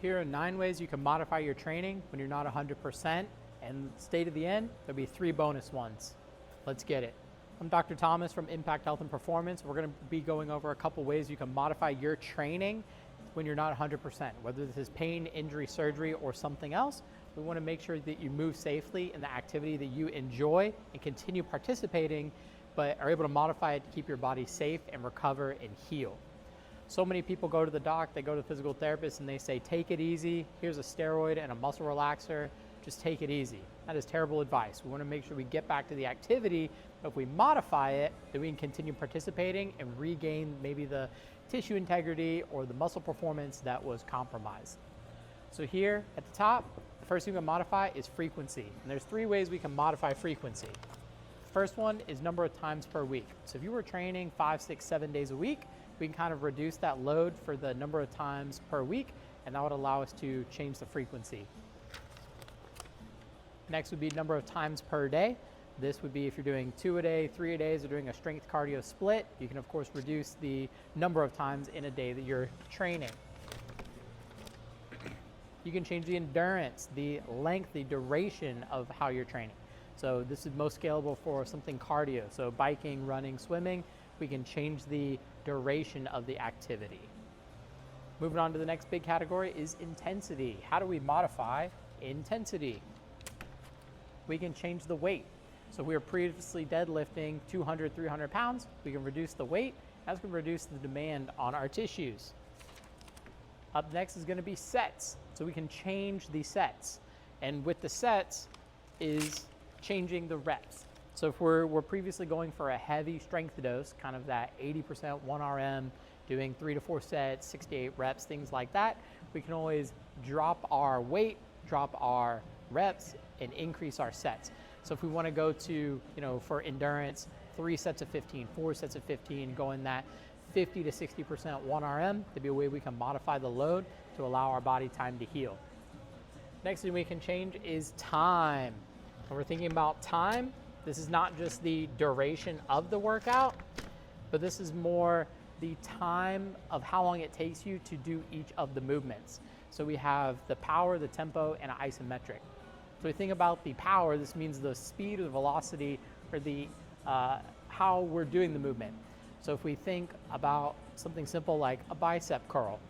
Here are 9 ways you can modify your training when you're not 100%, and state of the end, there'll be 3 bonus ones. Let's get it. I'm Dr. Thomas from Impact Health and Performance. We're going to be going over a couple ways you can modify your training when you're not 100%, whether this is pain, injury, surgery, or something else. We want to make sure that you move safely in the activity that you enjoy and continue participating, but are able to modify it to keep your body safe and recover and heal. So many people go to the doc, they go to the physical therapist and they say, take it easy, here's a steroid and a muscle relaxer, just take it easy. That is terrible advice. We want to make sure we get back to the activity, but if we modify it, then we can continue participating and regain maybe the tissue integrity or the muscle performance that was compromised. So here at the top, the first thing we can modify is frequency. And there's 3 ways we can modify frequency. The first one is number of times per week. So if you were training 5, 6, 7 days a week, we can kind of reduce that load for the number of times per week, and that would allow us to change the frequency. Next would be number of times per day. This would be if you're doing 2 a day, 3 a days, or doing a strength cardio split. You can of course reduce the number of times in a day that you're training. You can change the endurance, the length, the duration of how you're training. So this is most scalable for something cardio. So biking, running, swimming, we can change the duration of the activity. Moving on to the next big category is intensity. How do we modify intensity? We can change the weight. So we were previously deadlifting 200, 300 pounds. We can reduce the weight. That's going to reduce the demand on our tissues. Up next is going to be sets. So we can change the sets. And with the sets is changing the reps. So if we're previously going for a heavy strength dose, kind of that 80% 1 RM, doing 3 to 4 sets, 6 to 8 reps, things like that, we can always drop our weight, drop our reps, and increase our sets. So if we want to go to, for endurance, 3 sets of 15, 4 sets of 15, going that 50 to 60% 1 RM, to be a way we can modify the load to allow our body time to heal. Next thing we can change is time. When we're thinking about time, this is not just the duration of the workout, but this is more the time of how long it takes you to do each of the movements. So we have the power, the tempo, and isometric. So we think about the power, this means the speed or the velocity or the how we're doing the movement. So if we think about something simple like a bicep curl,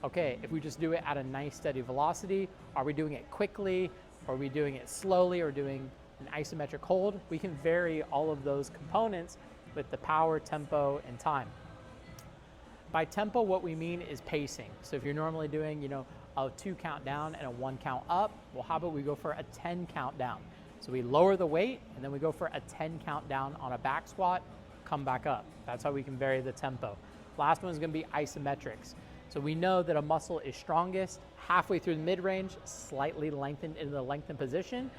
okay, if we just do it at a nice steady velocity, are we doing it quickly? Are we doing it slowly or doing an isometric hold? We can vary all of those components with the power, tempo, and time. By tempo, what we mean is pacing. So if you're normally doing, a 2 count down and a 1 count up, well, how about we go for a 10 count down? So we lower the weight and then we go for a 10 count down on a back squat, come back up. That's how we can vary the tempo. Last one is going to be isometrics. So we know that a muscle is strongest halfway through the mid-range, slightly lengthened into the lengthened position.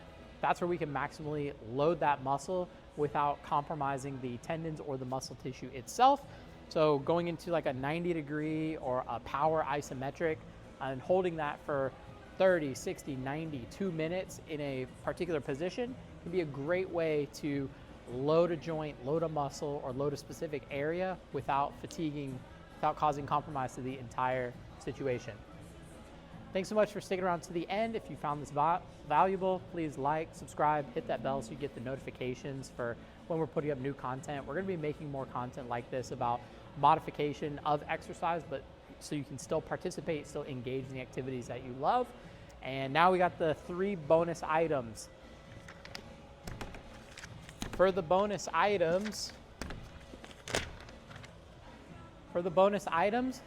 That's where we can maximally load that muscle without compromising the tendons or the muscle tissue itself. So going into like a 90-degree or a power isometric and holding that for 30, 60, 90, 2 minutes in a particular position can be a great way to load a joint, load a muscle, or load a specific area without fatiguing, without causing compromise to the entire situation. Thanks so much for sticking around to the end. If you found this valuable, please like, subscribe, hit that bell so you get the notifications for when we're putting up new content. We're going to be making more content like this about modification of exercise, but so you can still participate, still engage in the activities that you love. And now we got the 3 bonus items. For the bonus items,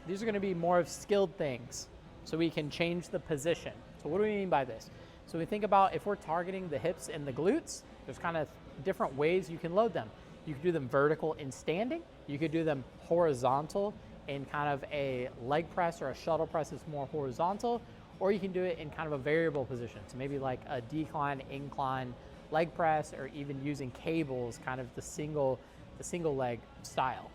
these are going to be more of skilled things. So we can change the position. So what do we mean by this? So we think about if we're targeting the hips and the glutes, there's kind of different ways you can load them. You could do them vertical in standing. You could do them horizontal in kind of a leg press or a shuttle press that's more horizontal, or you can do it in kind of a variable position. So maybe like a decline, incline leg press, or even using cables, kind of the single leg style.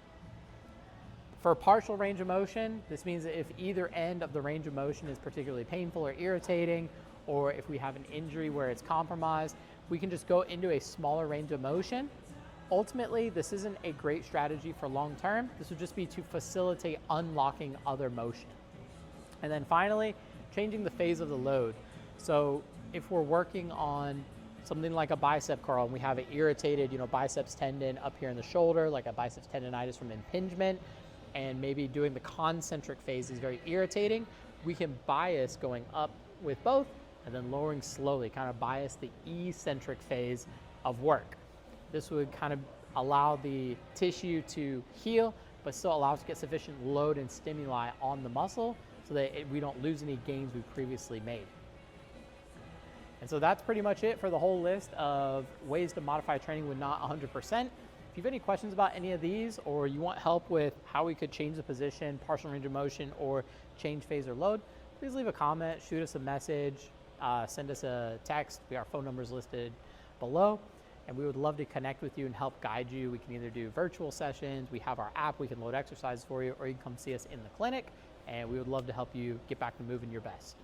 For partial range of motion, this means that if either end of the range of motion is particularly painful or irritating, or if we have an injury where it's compromised, we can just go into a smaller range of motion. Ultimately, this isn't a great strategy for long term. This would just be to facilitate unlocking other motion. And then finally, changing the phase of the load. So if we're working on something like a bicep curl and we have an irritated, biceps tendon up here in the shoulder, like a biceps tendonitis from impingement, and maybe doing the concentric phase is very irritating, we can bias going up with both and then lowering slowly, kind of bias the eccentric phase of work. This would kind of allow the tissue to heal, but still allow us to get sufficient load and stimuli on the muscle so that we don't lose any gains we previously made. And so that's pretty much it for the whole list of ways to modify training with not 100%. If you have any questions about any of these, or you want help with how we could change the position, partial range of motion, or change phase or load, please leave a comment, shoot us a message, send us a text. Our phone number is listed below, and we would love to connect with you and help guide you. We can either do virtual sessions, we have our app, we can load exercises for you, or you can come see us in the clinic, and we would love to help you get back to moving your best.